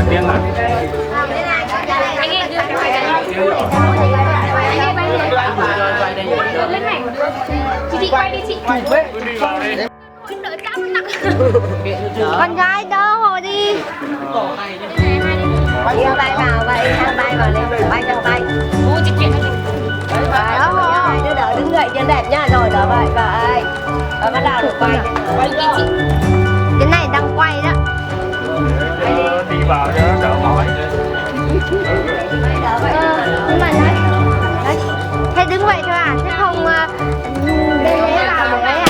tiếng à? Anh ơi đưa cái này. Anh ơi bay đi. Lên này. Chị quay đi chị. Đi vào đi. Đợi cao nặng. Con gái đỡ hồ đi. Bay vào bay, bay vào lên, bay cho bay. Ô chị kiện. Hai đứa đỡ đứng dậy cho đẹp nhá, rồi đỡ vậy vậy. Rồi bắt đầu được quay. Quay đi chị. Cái này đang quay đó. Đi vào cho nó đỡ mỏi. Nhưng mà đấy, thế đứng vậy thôi à, chứ không để vào được đấy à?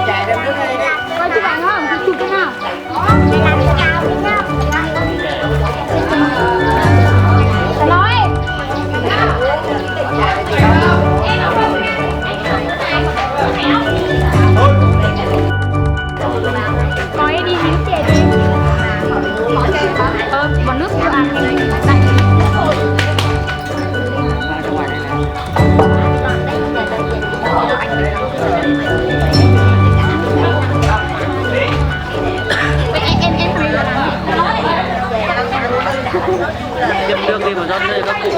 Chạy đem nước đi. Có chụp ảnh không? Chị chụp cái nào? Nói nói đi nước chè đi. Bỏ nước cho ăn lạnh. Châm nước đi mà rót đây các cụ.